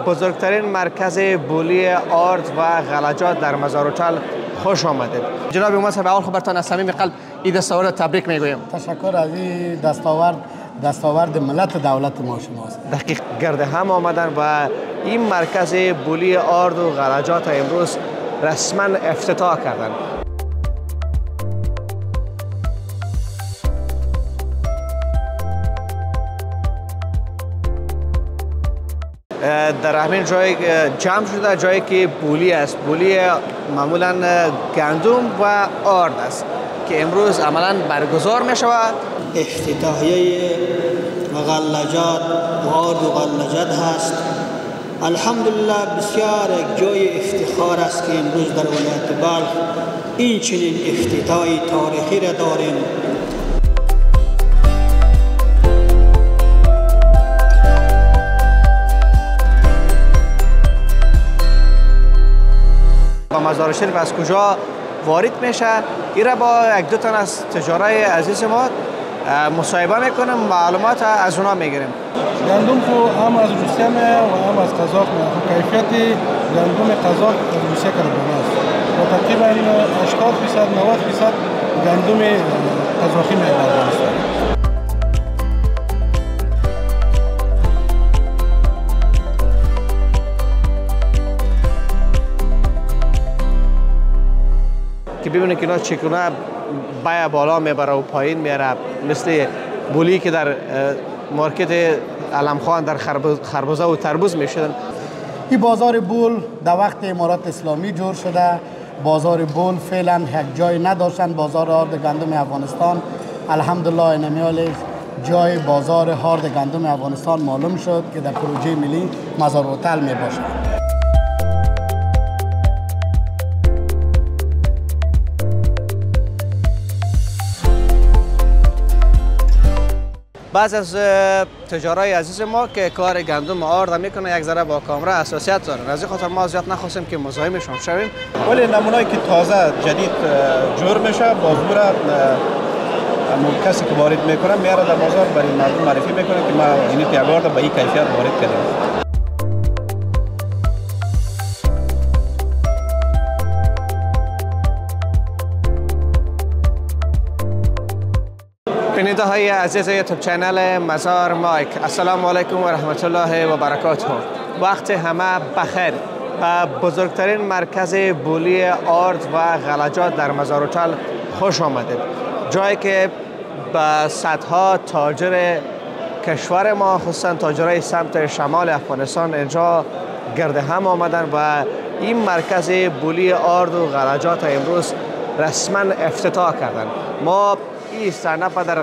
بزرگترین مرکز بولی آرد و غلجات در مزارچال خوش آمدید. جناب امام صاحب، اول خبرتان از صمیم قلب این دستاورد تبریک میگویم. تشکر از این دستاورد ملت دولت ما شماست. دقیق گرد هم آمدن و این مرکز بولی آرد و غلجات امروز رسما افتتاح کردن. در همین جای جمع شده جایی که بولی است. بولی معمولا گندم و آرد است که امروز عملا برگزار می شود. افتتاحیه غلجات آرد و غلجات هست. الحمدلله بسیار یک جای افتخار است که امروز در ولایت بلخ این چنین افتتاح تاریخی را داریم. مزار شریف از کجا وارد میشه؟ این را با یک دو تن از تجارای عزیز ما مصاحبه میکنم، معلومات از اونا میگیریم. گندم خو هم از روسیه می و هم از قزاق می. کیفیت گندم قزاق از روسیه کرده است و تقریبا 80% 90% گندم قزاقی می است. که ببینید که اینا چگونه بای بالا میبره و پایین میره، مثل بولی که در مارکت علمخان در خربزه و تربوز میشدن. این بازار بول در وقت امارات اسلامی جور شده. بازار بول فعلا یک جای نداشتن. بازار آرد گندم افغانستان الحمدلله نمیال جای بازار آرد گندم افغانستان معلوم شد که در پروژه ملی مزارعتل می باشد. بعض از تجارای عزیز ما که کار گندم آرد میکنه یک ذره با کامرا حساسیت دارن، از این خاطر ما زیاد نخواستیم که مزاحمشون شویم. ولی نمونه‌ای که تازه جدید جور میشه با زور کسی که وارد میکنه میاره در بازار برای مردم معرفی میکنه که ما این پیگارد به این کیفیت وارد کردیم. بیننده های عزیز یوتیوب چینل مزار مایک، السلام علیکم و رحمت الله و برکاته. وقت همه بخیر. بزرگترین مرکز بولی آرد و غلجات در مزارچال خوش آمدید. جایی که به صدها تاجر کشور ما، خصوصا تاجرای سمت شمال افغانستان اینجا گرد هم آمدن و این مرکز بولی آرد و غلجات امروز رسما افتتاح کردن. ما این استرنپ در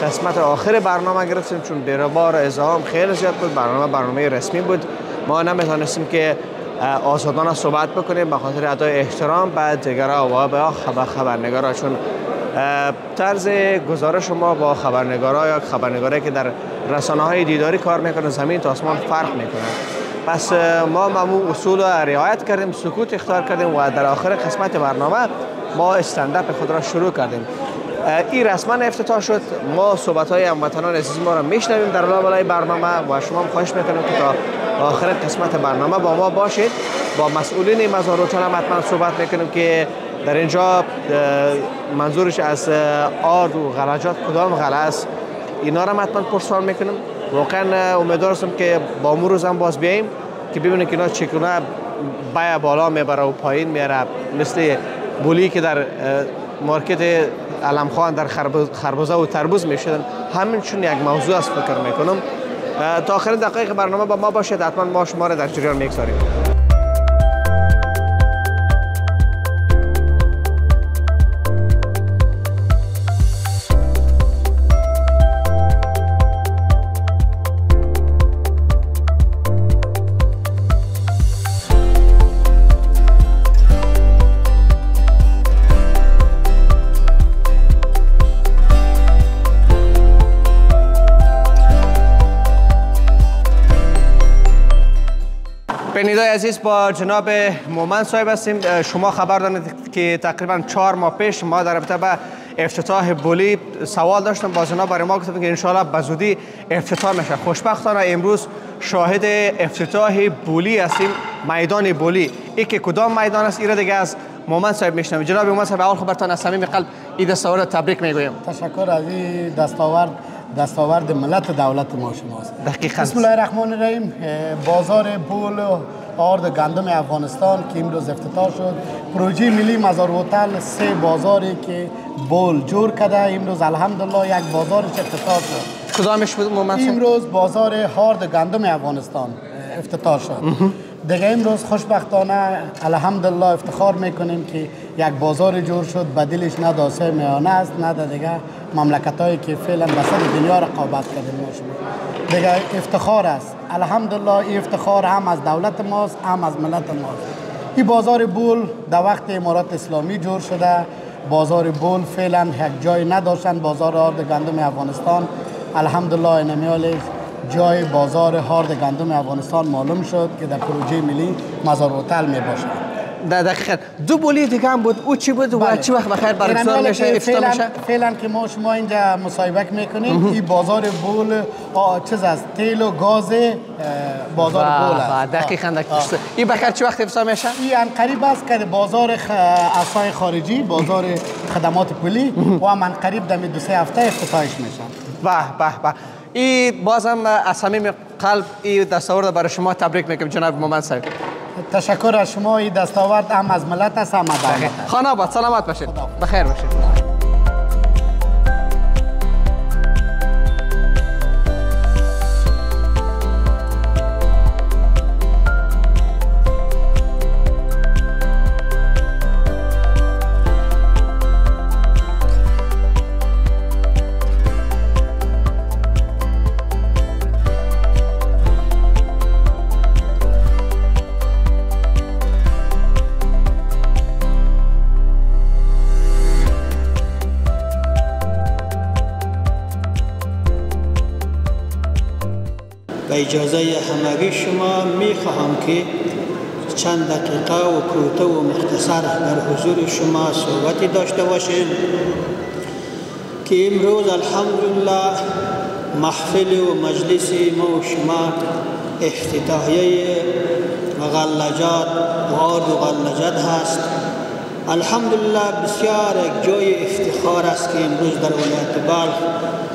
قسمت آخر برنامه گرفتیم چون بیروبار ازدحام خیلی زیاد بود. برنامه رسمی بود. ما نمیتونستیم که آزادانه صحبت بکنیم به خاطر ادای احترام به دیگرها و به خبرنگارا، چون طرز گزارش ما با خبرنگارا یا خبرنگاری که در رسانه‌های دیداری کار میکنن زمین تا آسمان فرق میکنه. پس ما معمول اصول را رعایت کردیم، سکوت اختیار کردیم و در آخر قسمت برنامه ما استنداپ خود را شروع کردیم. این رسما افتتاح شد. ما صحبت‌های هموطنان عزیز ما را میشنویم در لابلای برنامه و شما هم خواهش میکنم که تا آخر قسمت برنامه با ما باشید. با مسئولین مزارچال هم حتما صحبت میکنیم که در اینجا منظورش از آرد و غلجات کدام غله است، اینا را حتما پرسان میکنیم. واقعا امیدوار هستم که با امروز روز هم باز بیاییم که ببینید که اینا چگونه بای بالا میبره و پایین میره، مثل بولی که در مارکت علمخان در خربزه و تربوز میشدن. همین چون یک موضوع است فکر میکنم. تا آخر دقایق برنامه با ما باشید، حتما ما شما را در جریان میگذاریم. بینندگان عزیز، با جناب مومن صاحب هستیم. شما خبر دارید که تقریبا 4 ماه پیش ما در رابطه با افتتاح بولی سوال داشتم باز اونا برای ما گفتن که انشالله به زودی افتتاح میشه. خوشبختانه امروز شاهد افتتاح بولی هستیم، میدان بولی. این که کدام میدان است ایره دیگه از مومن صاحب میشنویم. جناب مومن صاحب اول خبرتان از صمیم قلب این دستاورد تبریک میگویم. تشکر از این دستاورد ملت دولت ما شماست. دقیقاً. بسم الله الرحمن الرحیم. بازار بول آرد گندم افغانستان که امروز افتتاح شد. پروژه ملی مزار هتل 3 بازاری که بول جور کرده امروز الحمدلله یک بازارش افتتاح شد. کدامش بود مومن صاحب؟ امروز بازار آرد گندم افغانستان افتتاح شد. دیگه امروز خوشبختانه الحمدلله افتخار میکنیم که یک بازار جور شد، بدیلش نه داسه میانه است نه دیگه مملکت هایی که فعلا به سر دنیا رقابت کردیم ما. دیگه افتخار است الحمدلله. این افتخار هم از دولت ماست هم از ملت ماست. این بازار بول در وقت امارات اسلامی جور شده. بازار بول فعلا یک جای نداشتن بازار آرد گندم افغانستان. الحمدلله اینمیال جای بازار آرد گندم افغانستان معلوم شد که در پروژه ملی مزار هتل می باشد. دقیقاً. دو بولی دیگه هم بود. او چی بود و چی وقت بخیر برگزار میشه افتتاح میشه؟ فعلا که ما شما اینجا مصاحبه میکنیم این بازار بول چیز است، تیل و گاز بازار بول است. دقیقاً. این بخیر چی وقت افتتاح میشه؟ این قریب است که بازار اسای خارجی، بازار خدمات پولی و من قریب در 2-3 هفته افتتاحش میشه. به این بازم از صمیم قلب این دستاورد برای شما تبریک میگم جناب مومن صاحب. تشکر از شما. این دستاورد هم از ملت است هم از دولت. خانه آباد، سلامت باشید، بخیر باشید. به اجازه همگی شما می خواهم که چند دقیقه و کوتاه و مختصر در حضور شما صحبتی داشته باشیم که امروز الحمدلله محفل و مجلس ما و شما افتتاحیه غلجات و آرد و غلجات هست. الحمدلله بسیار یک جای افتخار است که امروز در ولایت بلخ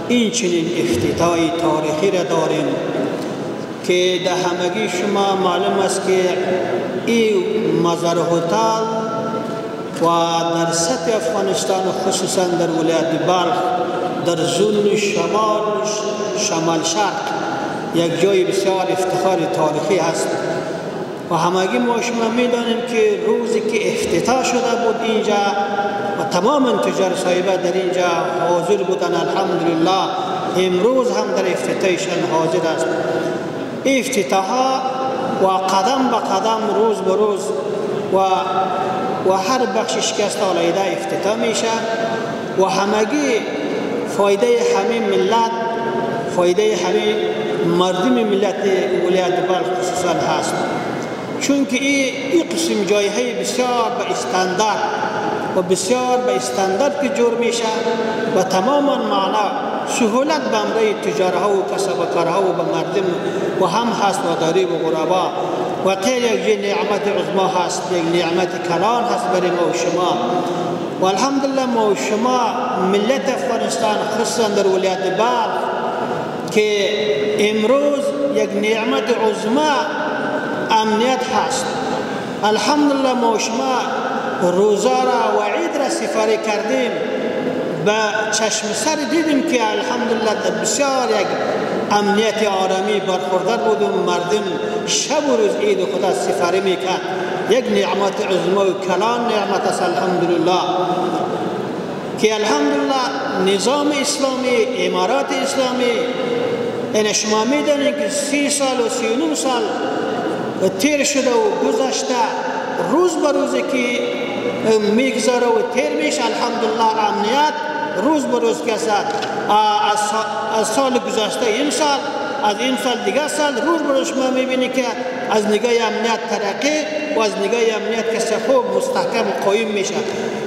این چنین افتتاحی تاریخی را داریم که در همگی شما معلوم است که این مزار هتل و در سطح افغانستان خصوصا در ولایت بلخ در زون شمال شرق یک جای بسیار افتخار تاریخی است و همگی ما شما میدانیم که روزی که افتتاح شده بود اینجا و تمام تجار صاحبه در اینجا حاضر بودن. الحمدلله امروز هم در افتتاحشان حاضر است. افتتاح و قدم به قدم روز به روز و هر بخشش که است علیحده افتتاح میشه و همگی فایده همه ملت، فایده همه مردم ملت ولایت بلخ خصوصا هست، چون که این قسم جایهای بسیار به استاندارد و بسیار به استاندارد که جور میشه و تماما معنا سهولت به امرای تجارها و کسبکارها و به مردم و هم هست و داری و غربا و غیر یک نعمت عظما هست، یک نعمت کلان هست برای ما و شما و الحمدلله ما و شما ملت افغانستان خصوصا در ولایت بلخ که امروز یک نعمت عظما امنیت هست. الحمدلله ما و شما روزا را و عید را سپری کردیم، به چشم سر دیدیم که الحمدلله بسیار یک امنیت آرامی برخوردار بود و مردم شب و روز عید خدا سپری میکرد. یک نعمت عظما و کلان نعمت است الحمدلله که الحمدلله نظام اسلامی، امارات اسلامی این شما میدانید که 30 سال و 39 سال تیر شده و گذشته، روز به روزی که میگذاره و تیر میشه الحمدلله امنیت روز به روز که از سال گذشته این سال، از این سال دیگه سال روز به روز شما میبینی که از نگاه امنیت ترقی و از نگاه امنیت کسی خوب مستحکم و قایم میشه.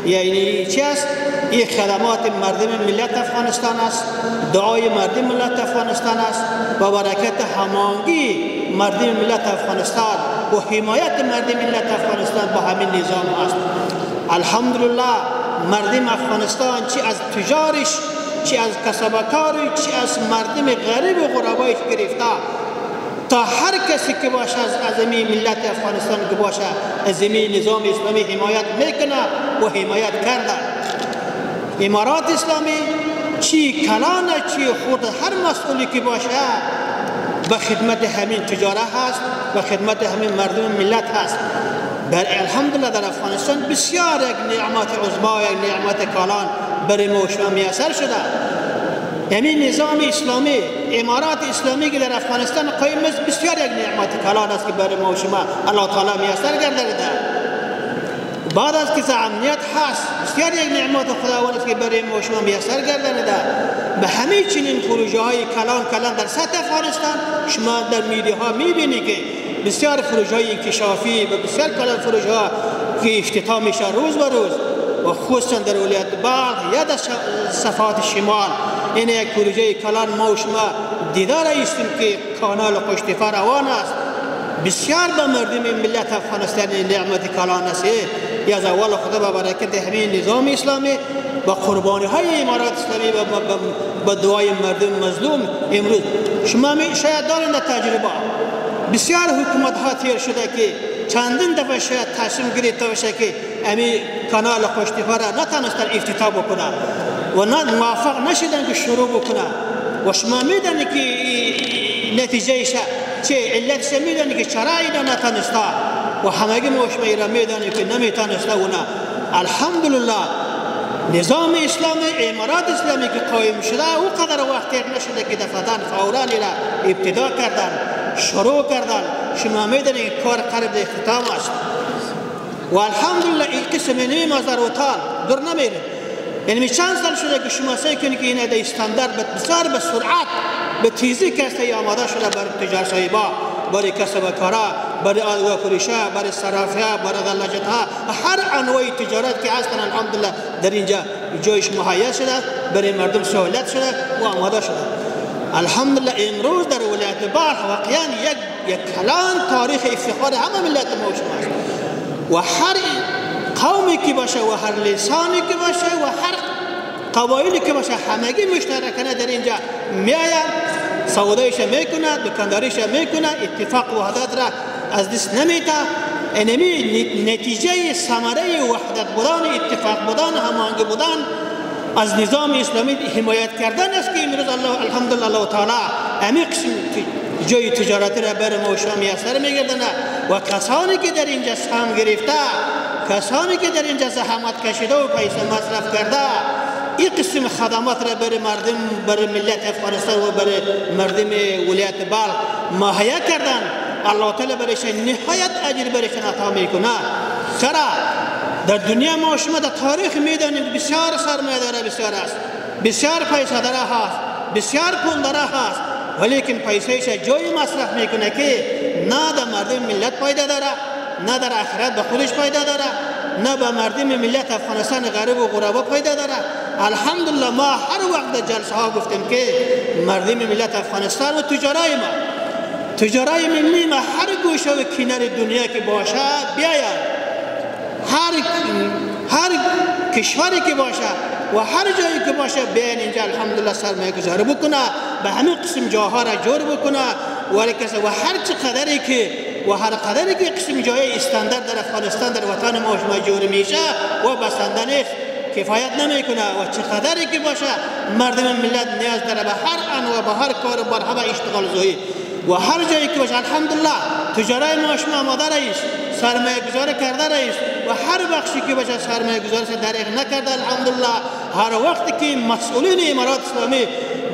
یعنی چی است؟ این خدمات مردم ملت افغانستان است، دعای مردم ملت افغانستان است و برکت همانگی مردم ملت افغانستان و حمایت مردم ملت افغانستان با همین نظام است. الحمدلله مردم افغانستان چی از تجارش، چی از کسبکاری، چی از مردم غریب و غربایش گرفته تا هر کسی که باشه از این ملت افغانستان که باشه از این نظام اسلامی حمایت میکنه و حمایت کرده. امارات اسلامی چی کلانه چی خود هر مسئولی که باشه به خدمت همین تجاره هست، به خدمت همین مردم ملت هست. الحمدلله در افغانستان بسیار یک نعمت عظما، یک نعمت کلان برای ما شما میسر شده. همین نظام اسلامی، امارات اسلامی که در افغانستان قایم است بسیار یک نعمت کلان است که برای ما شما الله تعالی میسر گردانیده. بعد از که امنیت هست بسیار یک نعمت خداوند است که برای ما شما میسر گردانیده. به همه چنین پروژه های کلان در سطح افغانستان شما در میدیاها میبینی که بسیار پروژه های انکشافی و بسیار کلان پروژه ها که افتتاح میشه روز به روز و خصوصا در ولایت بلخ یا در صفات شمال. این یک پروژه کلان ما و شما دیدار هستیم که کانال قشتیفه روان است. بسیار به مردم ملت افغانستان نعمت کلان است. یا از اول خدا به برکت همین نظام اسلامی با قربانی های امارات اسلامی و با دعای مردم مظلوم امروز شما شاید دارین تجربه بسیار حکومت ها تیر شده که چندین دفعه شاید تصمیم گرفته باشه که همین کانال قشتیفه را نتونستن افتتاح بکنه و نه موفق نشدن که شروع بکنه و شما میدونی که نتیجه چه علتش میدونی که چرا اینا نتونسته و همگی ما شما ایران میدونی که نمیتونسته و نه. الحمدلله نظام اسلامی امارات اسلامی که قایم شده او قدر وقت نشده که دفعتاً فوراً را ابتدا کردن، شروع کردن. شما میدونی که کار قریب به اختتام است و الحمدلله این قسم نیم مزار و تال دور نمیره. یعنی چند سال شده که شما سعی کنید که این در استاندارد بسیار به سرعت به تیزی کسته آماده شده برای تجار صاحبا، برای کسب کارا، برای آلوه فروشه، برای صرافه، برای غلاجت ها و هر انواع تجارت که هستن الحمدلله در اینجا جایش مهیا شده، برای مردم سهولت شده و آماده شده. الحمدلله امروز در ولایت بلخ واقعا یک کلان تاریخ افتخار همه ملت ما شماست و هر قومی که باشه و هر لسانی که باشه و هر قبایلی که باشه همگی مشترکانه در اینجا میآید، سودایش میکنه، دکانداریش میکنه، اتفاق و وحدت را از دست نمیده. اینمی نتیجه ثمره وحدت بودن، اتفاق بودن، هماهنگی بودن از نظام اسلامی حمایت کردن است که امروز الحمدلله الله تعالی همین قسم جای تجارتی را بر ما و شما میسر میگردند و کسانی که در اینجا سهم گرفته، کسانی که در اینجا زحمت کشیده و پیسه مصرف کرده این قسم خدمات را برای مردم، برای ملت افغانستان و برای مردم ولایت بلخ مهیا کردن. الله تعالی برایش نهایت اجر برایش عطا میکنه. چرا در دنیا ما شما در تاریخ میدانیم بسیار سرمایه داره بسیار است، بسیار پیسه داره هست، بسیار پول داره هست، ولیکن پیسهش جایی مصرف میکنه که نه در مردم ملت پایده داره، نه در آخرت به خودش پایده داره، نه به مردم ملت افغانستان غریب و غربا پایده داره. الحمدلله ما هر وقت در جلسه ها گفتیم که مردم ملت افغانستان و تجارای ملی ما هر گوشه و کنار دنیا که باشه بیاید، هر کشوری که باشه و هر جایی که باشه بیاین اینجا الحمدلله سرمایه گذاری بکنه، به همین قسم جاها را جور بکنه و هر قدری که قسم جای استاندارد در افغانستان در وطن ما شما جور میشه و بسنده نیست، کفایت نمیکنه و چقدری که باشه مردم ملت نیاز داره به هر انواع، به هر کار، به هر اشتغال زویی و هر جایی که باشه. الحمدلله تجارای ما شما آماده رئیس سرمایه گذاری کرده رئیس و هر بخشی که باشه سرمایه گذاری دریغ نکرده. الحمدلله هر وقتی که مسئولین امارات اسلامی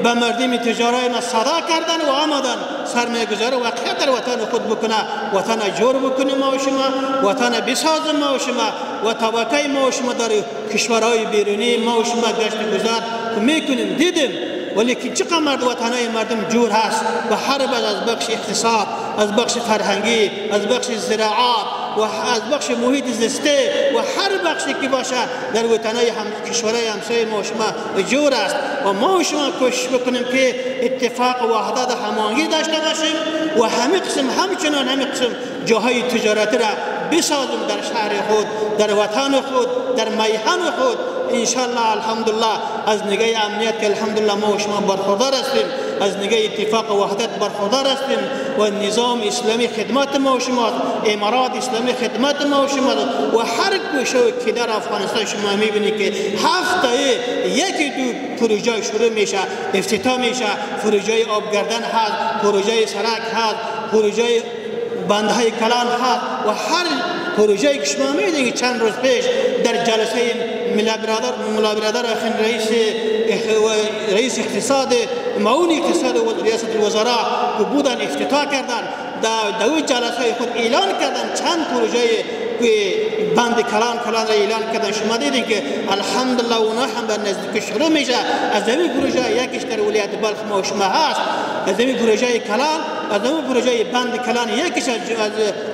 به مردم تجارای ما صدا کردن و آمدن سرمایه گذاری واقعا در وطن خود بکنه، وطن جور بکنه ما و شما، وطن بساز ما و شما و طبقه ما و شما در کشورهای بیرونی ما و شما گشت گذار میکنیم. دیدیم ولی که چقدر وطنهای مردم جور هست و هر بعد از بخش اقتصاد، از بخش فرهنگی، از بخش زراعت و از بخش محیط زیسته و هر بخشی که باشه در وطنهای کشورهای همسایه ما شما جور است و ما شما کوشش بکنیم که اتفاق و وحدت هماهنگی داشته باشیم و همه قسم همچنان همه قسم جاهای تجارتی را بسازیم در شهر خود، در وطن خود، در میهن خود. انشالله الحمدلله از نگاه امنیت که الحمدلله ما و شما برخوردار هستیم، از نگاه اتفاق و وحدت برخوردار هستیم و نظام اسلامی خدمت ما و شما، امارات اسلامی خدمت ما و شما و هر گوشه که در افغانستان شما میبینید که هفته یکی دو پروژه شروع میشه، افتتاح میشه، پروژه آبگردن هست، پروژه سرک هست، پروژه بندهای کلان هست و هر پروژه که شما میدونید چند روز پیش در جلسه ملا برادر رئیس اقتصاد معاون اقتصاد و ریاست الوزراء که بودن افتتاح کردن، در دو جلسه خود اعلان کردن چند پروژه بند کلان را اعلان کردن. شما دیدین که الحمدلله اونا هم به نزدیک شروع میشه. از این پروژه یکیش در ولایت بلخ ما شما هست، از این پروژه کلان، از این پروژه بند کلان یکیش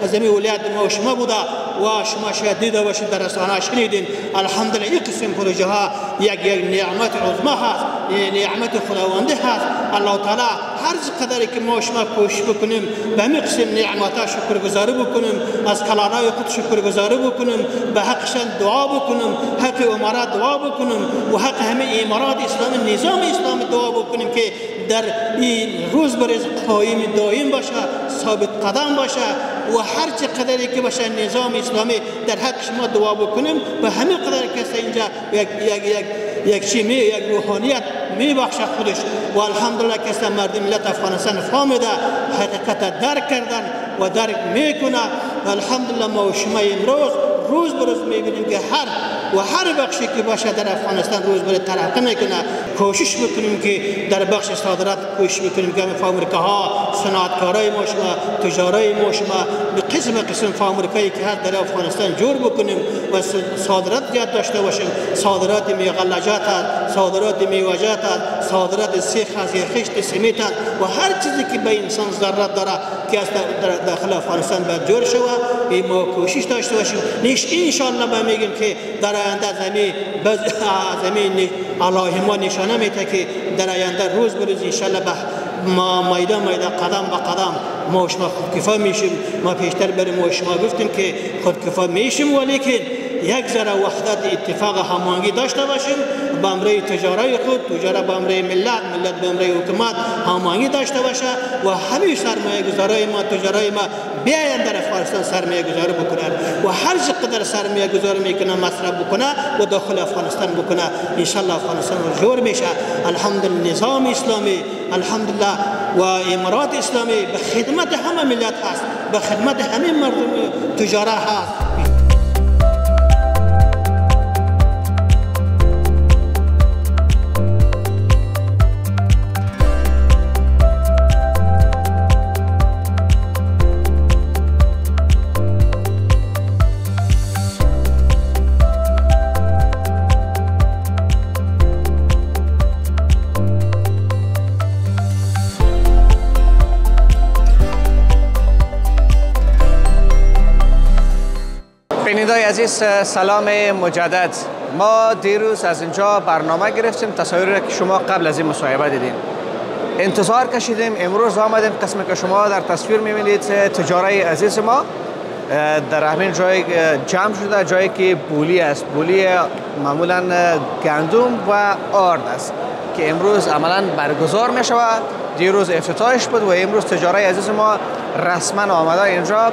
از این ولایت ما شما بوده و شما شاید دیده باشید در رسانه شنیدین. الحمدلله این قسم پروژه ها یک نعمت عظما هست، نعمت خداوندی هست. الله تعالی هر قدری که ما شما کوشش بکنیم به همین قسم نعمت‌ها شکرگزاری بکنیم، از کلانای خود شکرگزاری بکنیم، به حقشان دعا بکنیم، حق امارات دعا بکنیم و حق همه امارات اسلامی، نظام اسلامی دعا بکنیم که در این روز بروز قایم دائم باشه، ثابت قدم باشه و هر چه قدری که باشه نظام اسلامی در حق شما دعا بکنیم و همین قدر که اینجا یک روحانیت میبخشه خودش و الحمدلله که مردم ملت افغانستان فهمیده، حقیقت درک کردن و درک میکنه و الحمدلله ما و شما امروز روز به روز میبینیم که هر بخشی که باشه در افغانستان روز به روز ترقی میکنه. کوشش میکنیم که در بخش صادرات کوشش میکنیم که فابریکه‌ها، صنعتکارای ما شما، تجارای ما شما به قسم فابریکایی که هست در افغانستان جور بکنیم و صادرات زیاد داشته باشیم. صادرات میغلجات هست، صادرات میوه‌جات هست، صادرات سیخ هست، خشت سیمنت هست و هر چیزی که به انسان ضرورت داره که در داخل افغانستان باید جور شود. ما کوشش داشته باشیم. ان شاء الله ما میگیم که در آینده زمین الله ما نشانه میده که در آینده روز به روز ان شاء الله ما میدان قدم به قدم ما شما خودکفا میشیم. ما پیشتر بریم و شما گفتیم که خودکفا میشیم ولیکن یک ذره وحدت اتفاق هماهنگی داشته باشیم با امره تجارای خود، تجارت با امره ملت با امره حکومت هماهنگی داشته باشه و همه سرمایه گذارای ما، تجارای ما بیاین در افغانستان سرمایه گذاری بکنن و هر چقدر سرمایه گذاری میکنه مصرف بکنه و داخل افغانستان بکنه. ان شاء الله افغانستان جور میشه. الحمدلله نظام اسلامی الحمدلله و امارات اسلامی به خدمت همه ملت هست، به خدمت همه مردم تجارت هست. بینندگان عزیز سلام مجدد. ما دیروز از اینجا برنامه گرفتیم، تصاویری که شما قبل از این مصاحبه دیدین. انتظار کشیدیم، امروز آمدیم. قسمی که شما در تصویر میبینید تجارای عزیز ما در همین جای جمع شده، جایی که بولی است. بولی معمولا گندم و آرد است که امروز عملا برگزار می شود. دیروز افتتاحش بود و امروز تجارای عزیز ما رسما آمده اینجا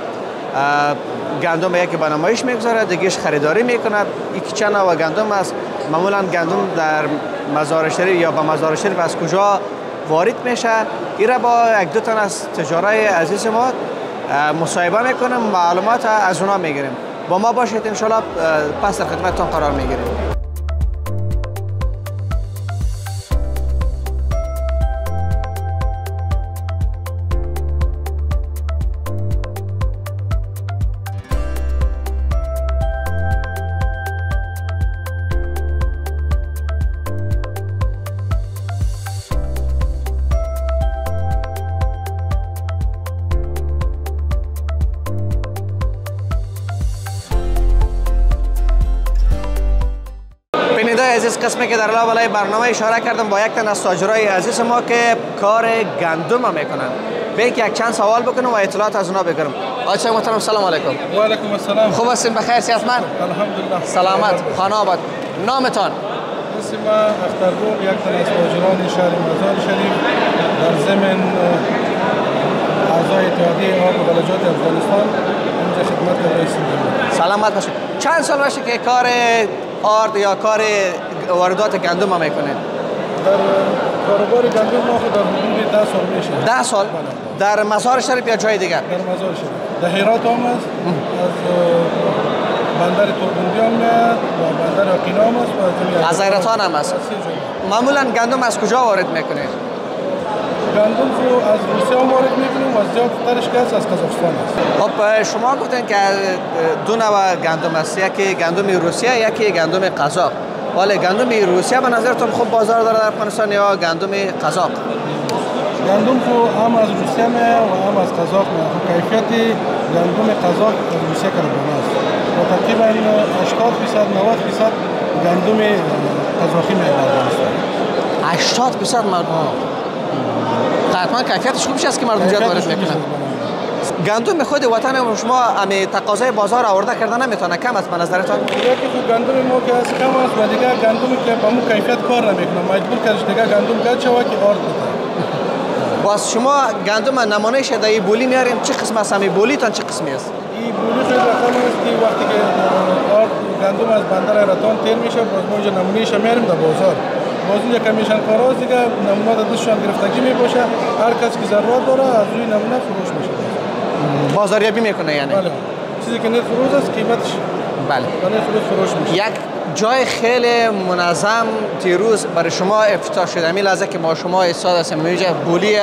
گندم یکی به نمایش میگذاره، دیگهش خریداری میکنه. یکی چند نوع گندم است. معمولا گندم در مزار شریف یا به مزار شریف از کجا وارد میشه، این را با یک دو تن از تجارای عزیز ما مصاحبه میکنیم، معلومات از اونا میگیریم. با ما باشید انشالله پس در خدمتتان قرار میگیریم. قسمی که در لابلای برنامه اشاره کردم با یک تن از تاجرای عزیز ما که کار گندم میکنن. به یک چند سوال بکنم و اطلاعات از اونا بگیرم. آقای محترم سلام علیکم. و علیکم السلام. خوب هستین؟ بخیر؟ صحتمند؟ الحمدلله. سلامت. خانه آباد. نامتان؟ اسم اختربوق، یک تن از تاجران شهر مزار شریف، در ضمن اعضای اتحادیه آرد و غلجات افغانستان اینجا خدمت رئیس جمهور. سلامت باشید. چند سال باشه که کار آرد یا کار واردات گندم ما میکنید؟ در کاروبار گندم ما خود در حدود 10 سال میشه. 10 سال؟ در مزار شریف یا جای دیگر؟ در مزار شریف. در هرات هم است، از بندر توربندی هم میاد و بندر اقینا هم است و از ایرتان هم است. معمولا گندم از کجا وارد میکنید؟ گندم رو از روسیه هم وارد میکنیم و زیادترش که از قزاقستان است. خب شما گفتین که دو نوع گندم است، یکی گندم روسیه یکی گندم قزاق. ولی گندم روسیه به نظرتون خوب بازار داره در افغانستان یا گندم قزاق؟ گندم رو هم از روسیه میاد و هم از قزاق میاد. کیفیت گندم قزاق از روسیه کرده است و تقریبا 80% 90% گندم قزاقی میاد در افغانستان. 80% مردم. حتما کیفیتش خوب است که مردم زیاد وارد میکنن. گندم خود وطن شما امی تقاضای بازار آورده کردن نمیتونه، کم است به نظرتان؟ یکی تو گندم ما که از کم است و دیگه گندمی که با مو کیفیت کار نمیکنه مجبور کردش دیگه گندم گچ شوه که آرد بده. باز شما گندم نمونه شده ای بولی میارین چه قسم است؟ امی بولی تان چه قسمی است؟ این بولی خیلی رقم است که وقتی که آرد گندم از بندر ایرتان تیر میشه باز ما اینجا نمونهش میاریم در بازار. باز اینجا کمیشن کاراست دیگه نمونه در دستشان گرفتگی میباشه، هر کس که ضرورت داره از روی نمونه فروش میشه. بازاریابی میکنه یعنی؟ بله. چیزی که نرخ فروش است قیمتش بله. فروش میشه. یک جای خیلی منظم دیروز برای شما افتتاح شده. همین لحظه که ما شما استاد هستیم اینجا بولی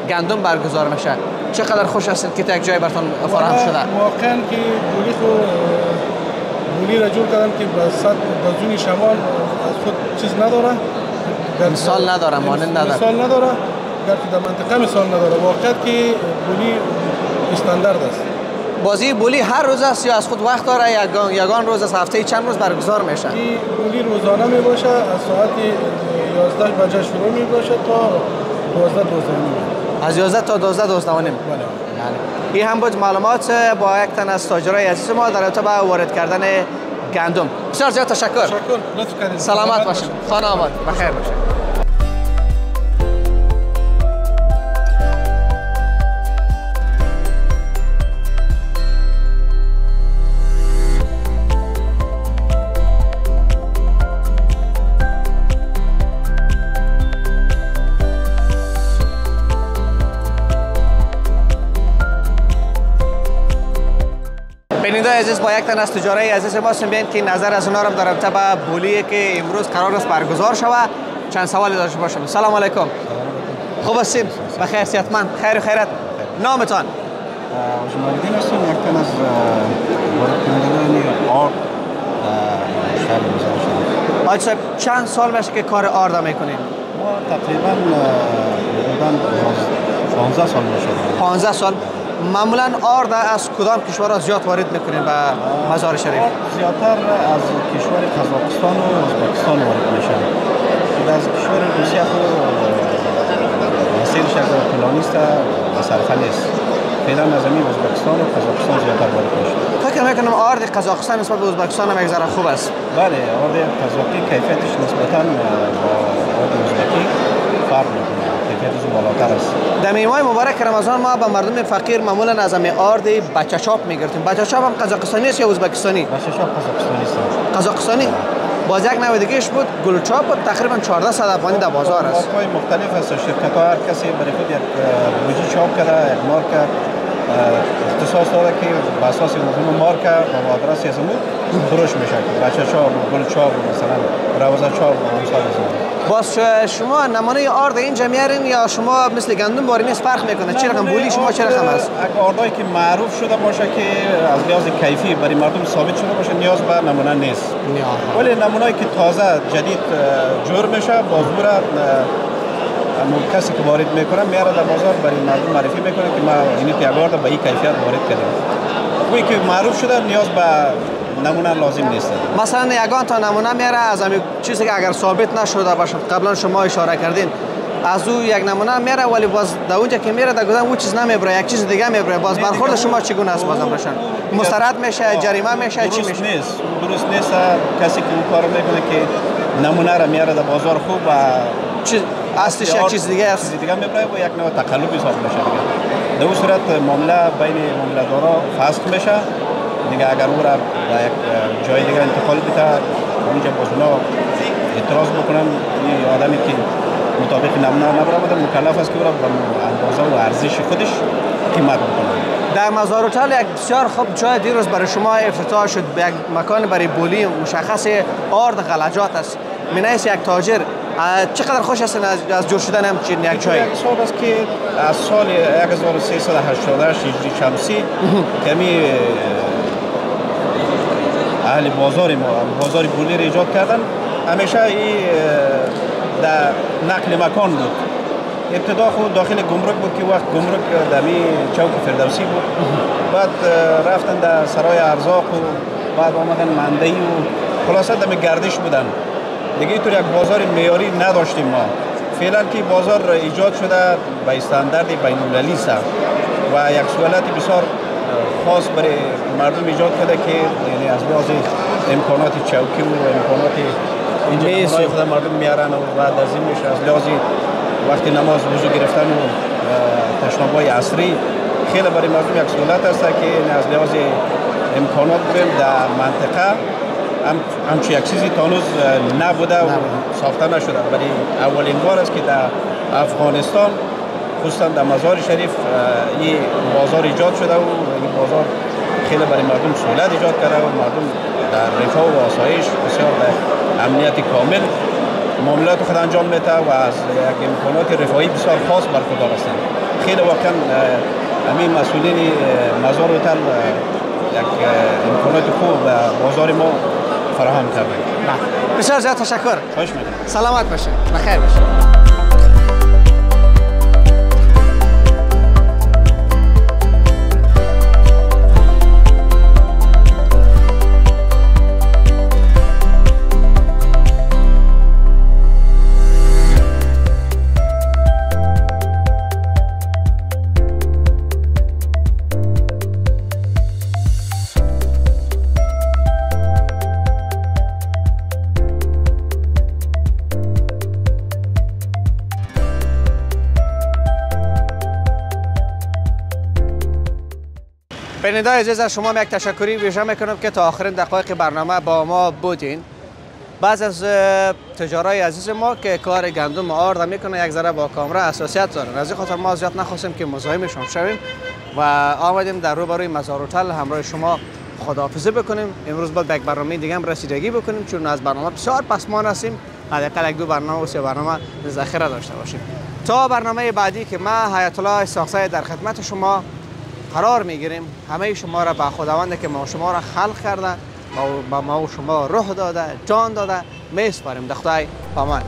گندم برگزار میشه. چقدر خوش هستید که یک جای براتون فراهم شده؟ واقعا که بولی را جور کردن که بازون شمال از خود چیز نداره. مثال نداره، مانند نداره. مثال نداره. در منطقه مثال نداره. واقعا که بولی استاندارد است. بازی بولی هر روز است یا از خود وقت داره یگان روز از هفته چند روز برگزار میشه؟ این بولی روزانه می باشه، از ساعت 11 بجه شروع می باشه تا 12 از 11 تا 12 بله. این هم بود معلومات با یک تن از تاجرای عزیز ما در رابطه با وارد کردن گندم. بسیار زیاد تشکر. لطف کردید. سلامت باشید. خانه آباد. بخیر باشید. بیننده عزیز با یک تن از تجارای عزیز ما هستیم که نظر از اونا رو در رابطه با بولی که امروز قرار است برگزار شود چند سوالی داشته باشم. سلام علیکم. خوب هستین؟ بخیر صحتمند؟ خیر و خیرت. نامتان؟ جمالدین هستم، یک تن از واردکنندگان آرد شهر مزار شریف. آقای صاحب چند سال میشه که کار آرد میکنین؟ ما تقریبا حدوداً 15 سال میشه. 15 سال. معمولا آرد از کدام کشورها زیاد وارد میکنین به مزار شریف؟ زیادتر از کشور قزاقستان و ازبکستان وارد میشه. از کشور روسیه خود مسیرش از طولانی است و سرفنیست. فعلا از همین ازبکستان و قزاقستان زیادتر وارد میشه. فکر میکنم آرد قزاقستان نسبت به ازبکستان هم یک ذره خوب است. بله، آرد قزاقی کیفیتش نسبتاً با آرد ازبکی فرق میکنه. کیفیتش بالاتر است. در ماه مبارک رمضان ما به مردم فقیر معمولا از همه آرد بچه چاپ میگرفتیم. بچه چاپ هم قزاقستانی است یا ازبکستانی؟ بچه چاپ قزاقستانی است. قزاقستانی؟ باز یک نوع دیگهش بود گل چاپ بود، تقریبا 1400 افغانی در بازار است. مارک‌های مختلف است. شرکت ها هر کسی برای خود یک بوجی چاپ کرده، یک مارک اختصاص داره که به اساس اون مارک و آدرس از اون فروش میشه. بچه چاپ، گل چاپ، مثلا روزه چاپ و امثال از اون. باز شما نمونه آرد اینجا میارین یا شما مثل گندم باری نیست فرق میکنه؟ چه رقم بولی شما چه رقم است؟ آردایی که معروف شده باشه که از لحاظ کیفی برای مردم ثابت شده باشه نیاز به نمونه نیست. ولی نمونه‌ای که تازه جدید جور میشه بازور کسی که وارد میکنه میاره در بازار برای مردم معرفی میکنه که ما این پیگارد به این کیفیت وارد کردیم. وی که معروف شده نیاز به نمونه لازم نیست. مثلا یگان تا نمونه میاره از همین چیزی که اگر ثابت نشده باشه قبلا شما اشاره کردین از او یک نمونه میاره ولی باز در اونجا که میره در گذشته اون چیز نمیبره یک چیز دیگه میبره باز برخورد شما چگونه است بازم باشن مسترد میشه جریمه میشه چی میشه درست نیست کسی که اون کارو میکنه که نمونه را میاره در بازار خوب و چیز اصلش یک چیز دیگه است چیز دیگه میبره و یک نوع تقلب حساب میشه در اون صورت معامله بین معامله دارا فسخ میشه دیگه اگر او را به یک جای دیگه انتقال بده اونجا باز اونا اعتراض بکنن این آدمی که مطابق نمونه نبرآورده مکلف است که او را به اندازه و ارزش خودش قیمت بکنه. در مزارع‌چال یک بسیار خوب جای دیروز برای شما افتتاح شد به یک مکان برای بولی مشخص آرد غلجات است. من حیث یک تاجر چقدر خوش هستین از جور شدن همچین یک جایی؟ یک سال است که از سال 1388 هجری شمسی کمی اهل بازار بولی را ایجاد کردن. همیشه این در نقل مکان بود. ابتدا خود داخل گمرک بود که وقت گمرک دمی چوک فردوسی بود. بعد رفتن در سرای ارزاق و بعد آمدن مندهی و خلاصه دمی گردش بودن. دیگه اینطور یک بازار معیاری نداشتیم ما. فعلا که بازار ایجاد شده به استاندارد بین‌المللی است و یک سهولت بسیار خاص برای مردم ایجاد کرده که یعنی از لحاظ امکانات چوکی و امکانات اینجا خود مردم میارن و بعد از این میشه از لحاظ وقتی نماز وضو گرفتن و تشناب‌های عصری خیلی برای مردم یک سهولت است که از لحاظ امکانات بریم در منطقه همچون یک چیزی تانوز نبوده و ساخته نشده ولی اولین بار است که در افغانستان خصوصا در مزار شریف این بازار ایجاد شده و این بازار خیلی برای مردم سهولت ایجاد کرده و مردم در رفاه و آسایش بسیار در امنیت کامل معاملات خود انجام میده و از یک امکانات رفاهی بسیار خاص برخوردار هستند. خیلی واقعا همین مسئولین مزار هتل یک امکانات خوب و بازار ما فراهم کرده. بسیار زیاد تشکر. خواهش میکنم. سلامت باشید. بخیر باشید. بیننده عزیز از شما یک تشکری ویژه میکنم که تا آخرین دقایق برنامه با ما بودین. بعض از تجارای عزیز ما که کار گندم آرد میکنه یک ذره با کامرا حساسیت دارن. از این خاطر ما زیاد نخواستیم که مزاحمشون شویم و آمدیم در روبروی مزار هتل همراه شما خداحافظی بکنیم. امروز با یک برنامه دیگه هم رسیدگی بکنیم چون از برنامه بسیار پسمان هستیم. حداقل یک دو برنامه و سه برنامه ذخیره داشته باشیم. تا برنامه بعدی که ما حیات الله اسحاقزی در خدمت شما قرار میگیریم. همه شما را به خداوند که ما شما را خلق کرده و ما و شما روح داده جان داده میسپاریم. خدای پامان.